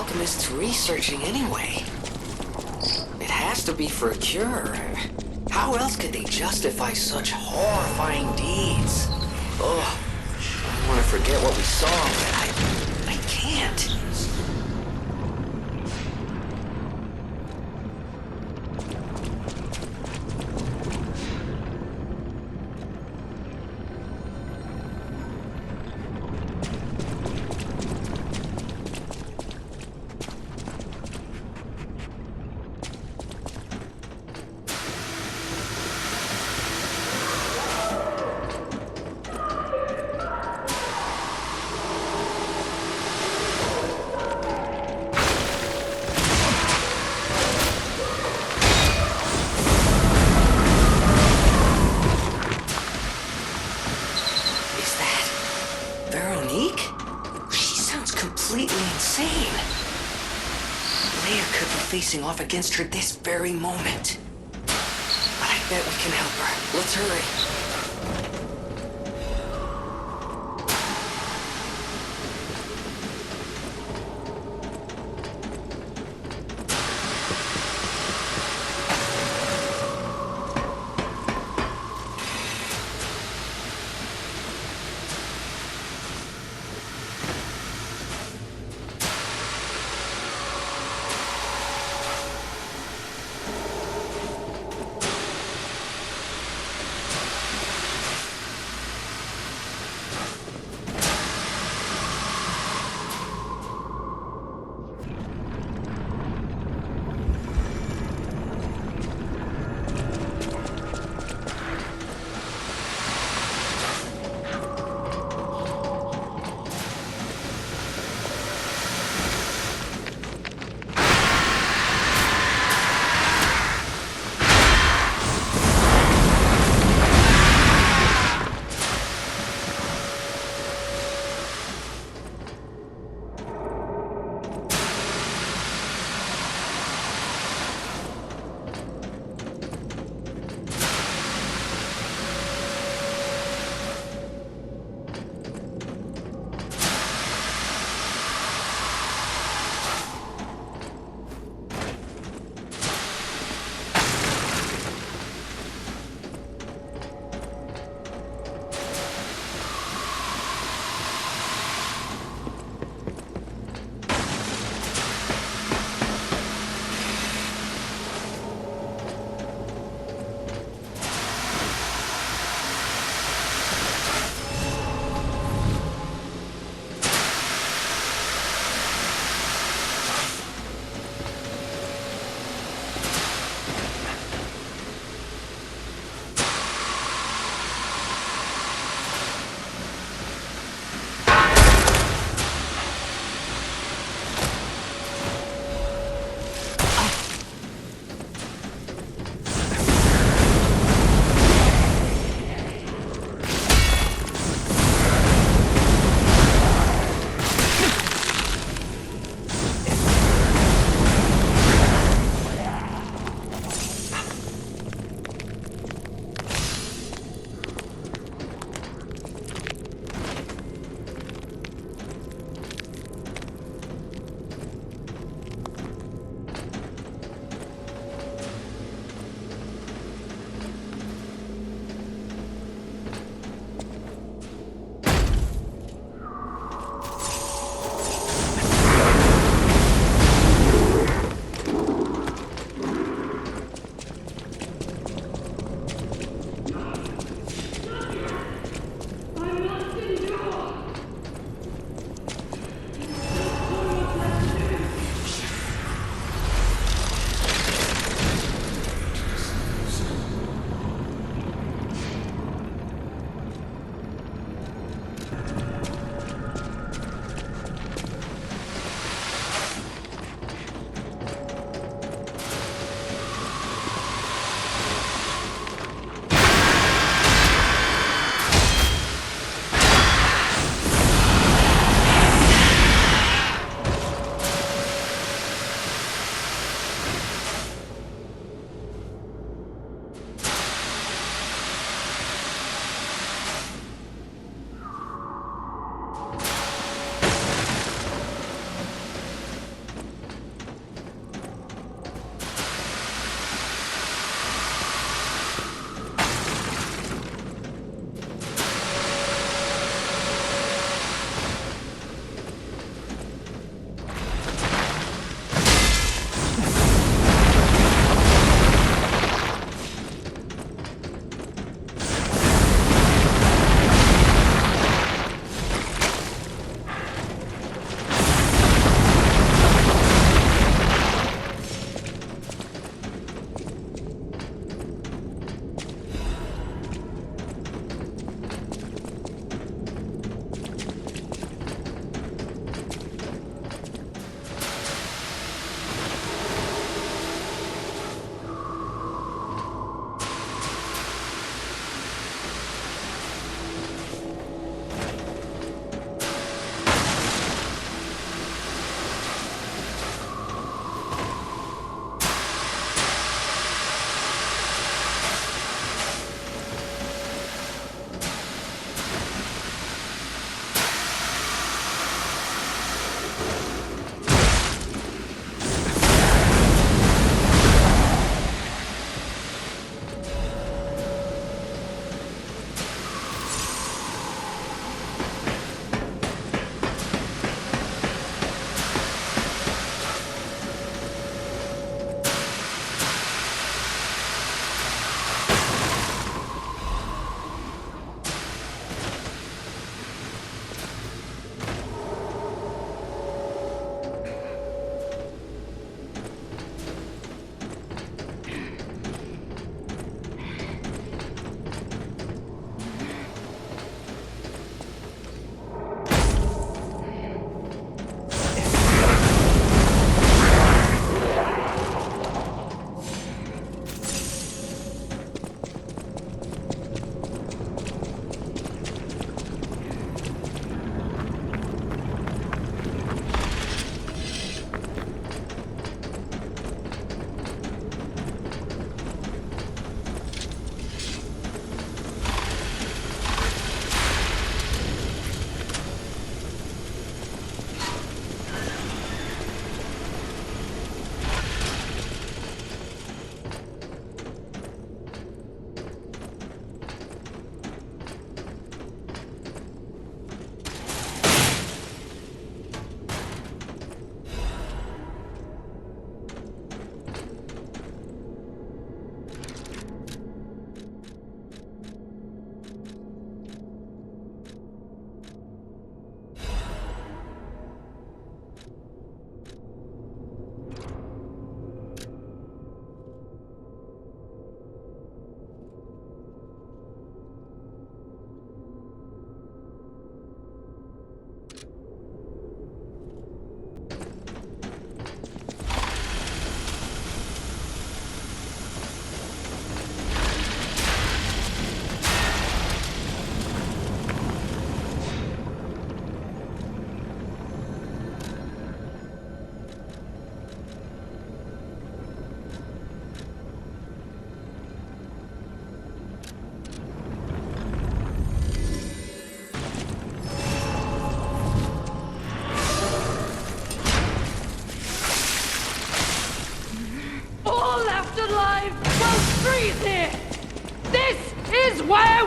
alchemists researching anyway? It has to be for a cure. How else could they justify such horrifying deeds? Oh, I want to forget what we saw, but I can't. Facing off against her this very moment. But I bet we can help her. Let's hurry.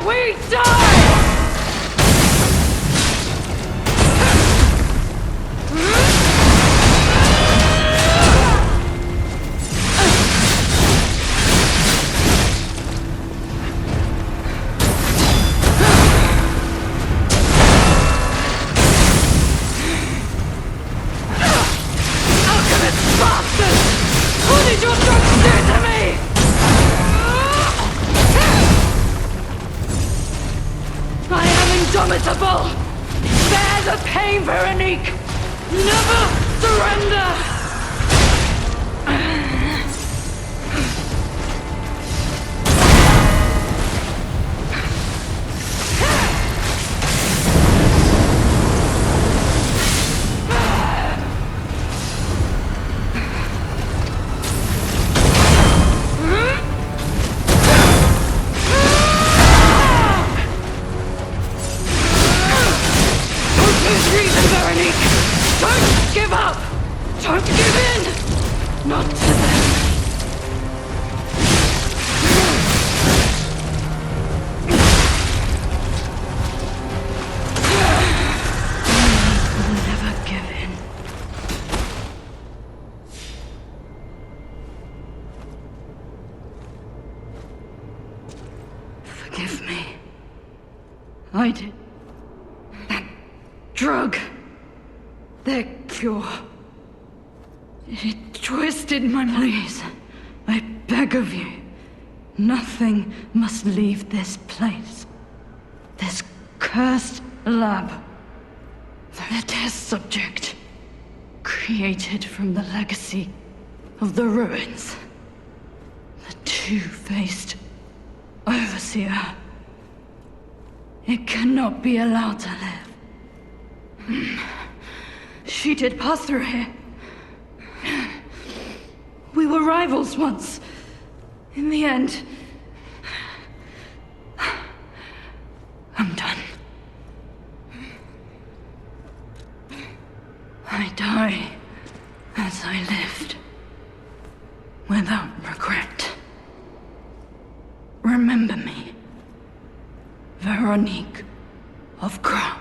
we die! What did your drugs do to me? I am indomitable! Bear the pain, Veronique! Never surrender! Reason, Veronique! Don't give up! Don't give in! Not to them! I'll never give in. Forgive me. I did. Drug. Their cure. It twisted my please. I beg of you. Nothing must leave this place. This cursed lab. The test subject. Created from the legacy of the ruins. The two-faced overseer. It cannot be allowed to live. She did pass through here. We were rivals once. In the end, I'm done. I die as I lived, without regret. Remember me, Veronique of Grant.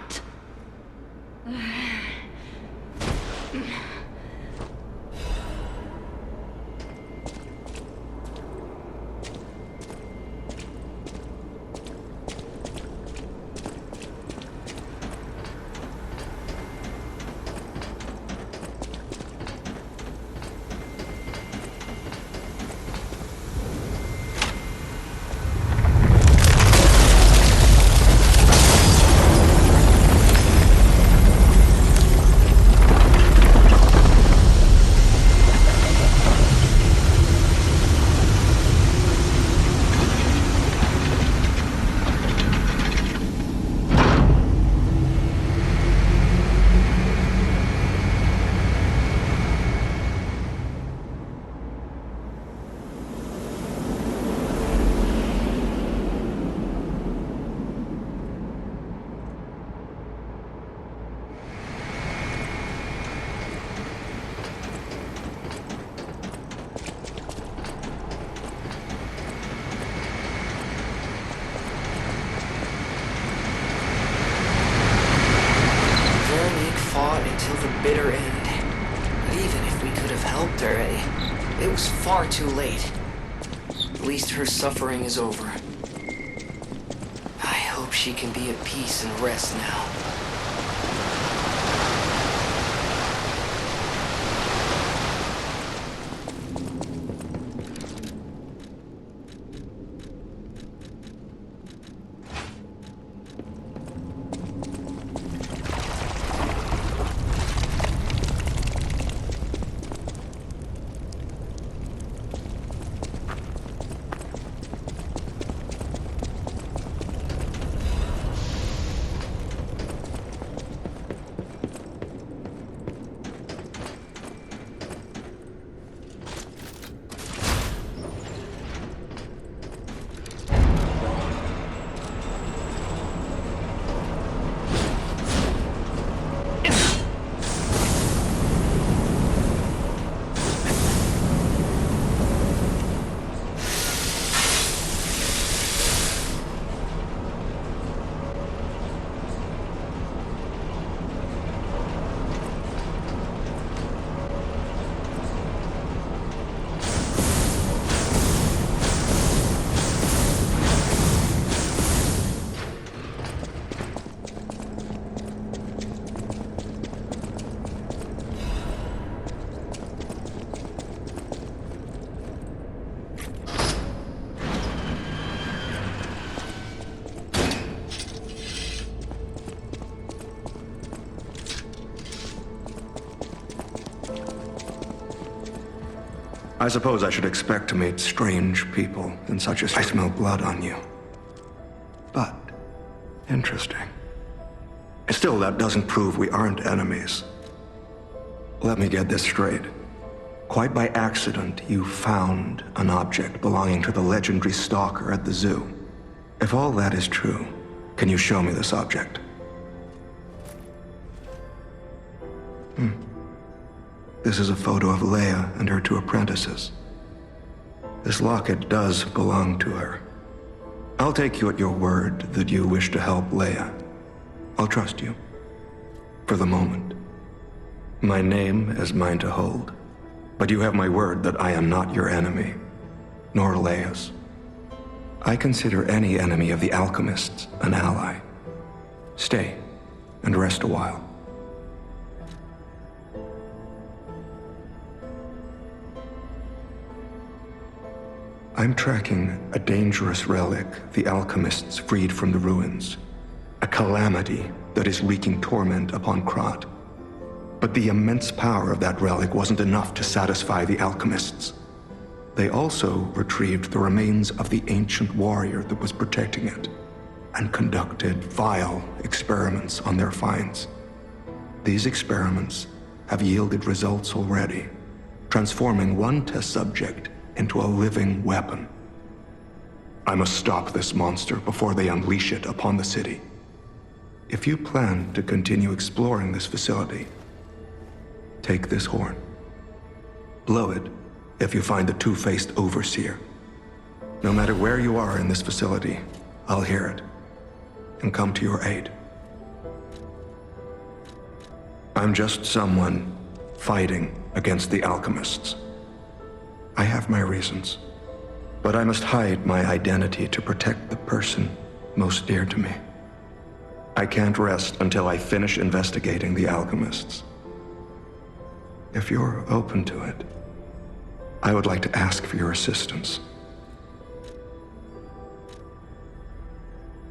Bitter end. But even if we could have helped her, it was far too late. At least her suffering is over. I hope she can be at peace and rest now. I suppose I should expect to meet strange people in such a... I smell blood on you. But, interesting. Still, that doesn't prove we aren't enemies. Let me get this straight. Quite by accident, you found an object belonging to the legendary stalker at the zoo. If all that is true, can you show me this object? This is a photo of Leia and her two apprentices. This locket does belong to her. I'll take you at your word that you wish to help Leia. I'll trust you. For the moment. My name is mine to hold. But you have my word that I am not your enemy, nor Leia's. I consider any enemy of the alchemists an ally. Stay and rest a while. I'm tracking a dangerous relic the alchemists freed from the ruins. A calamity that is wreaking torment upon Krat. But the immense power of that relic wasn't enough to satisfy the alchemists. They also retrieved the remains of the ancient warrior that was protecting it, and conducted vile experiments on their finds. These experiments have yielded results already, transforming one test subject into a living weapon. I must stop this monster before they unleash it upon the city. If you plan to continue exploring this facility, take this horn. Blow it if you find the two-faced overseer. No matter where you are in this facility, I'll hear it and come to your aid. I'm just someone fighting against the alchemists. I have my reasons, but I must hide my identity to protect the person most dear to me. I can't rest until I finish investigating the alchemists. If you're open to it, I would like to ask for your assistance.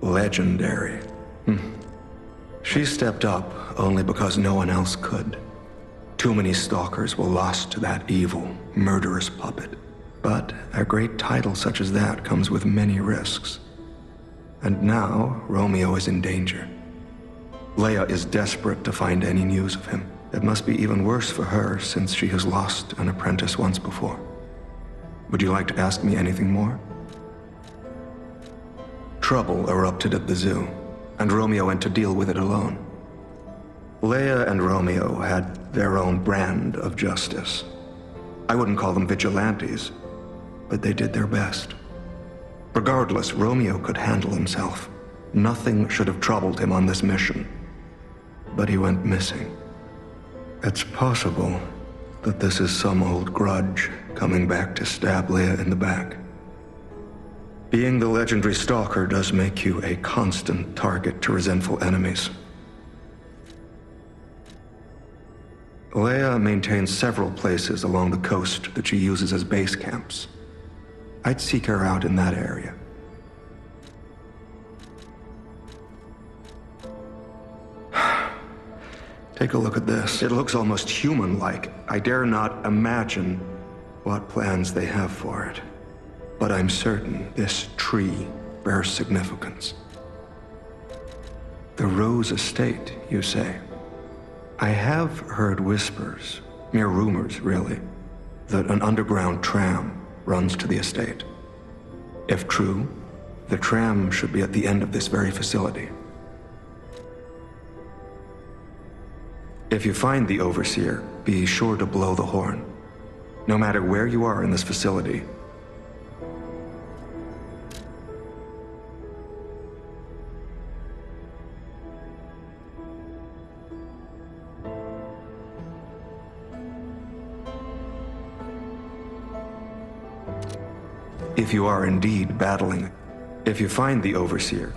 Legendary. She stepped up only because no one else could. Too many stalkers were lost to that evil, murderous puppet. But a great title such as that comes with many risks. And now, Romeo is in danger. Leia is desperate to find any news of him. It must be even worse for her since she has lost an apprentice once before. Would you like to ask me anything more? Trouble erupted at the zoo, and Romeo went to deal with it alone. Leia and Romeo had their own brand of justice. I wouldn't call them vigilantes, but they did their best. Regardless, Romeo could handle himself. Nothing should have troubled him on this mission. But he went missing. It's possible that this is some old grudge coming back to stab Leia in the back. Being the legendary stalker does make you a constant target to resentful enemies. Leia maintains several places along the coast that she uses as base camps. I'd seek her out in that area. Take a look at this. It looks almost human-like. I dare not imagine what plans they have for it. But I'm certain this tree bears significance. The Rose Estate, you say? I have heard whispers, mere rumors really, that an underground tram runs to the estate. If true, the tram should be at the end of this very facility. If you find the Overseer, be sure to blow the horn. No matter where you are in this facility. If you are indeed battling, if you find the Overseer,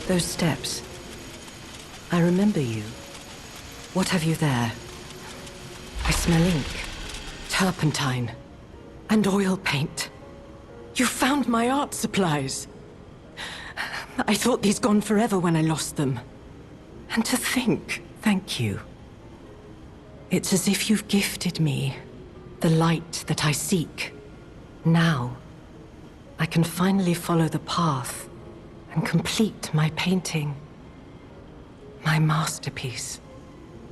Those steps. I remember you. What have you there? I smell ink, turpentine, and oil paint. You found my art supplies. I thought these gone forever when I lost them. And to think, thank you. It's as if you've gifted me the light that I seek. Now, I can finally follow the path and complete my painting. My masterpiece.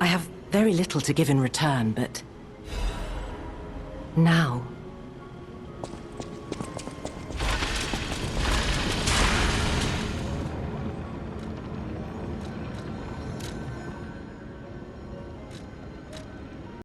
I have very little to give in return, but now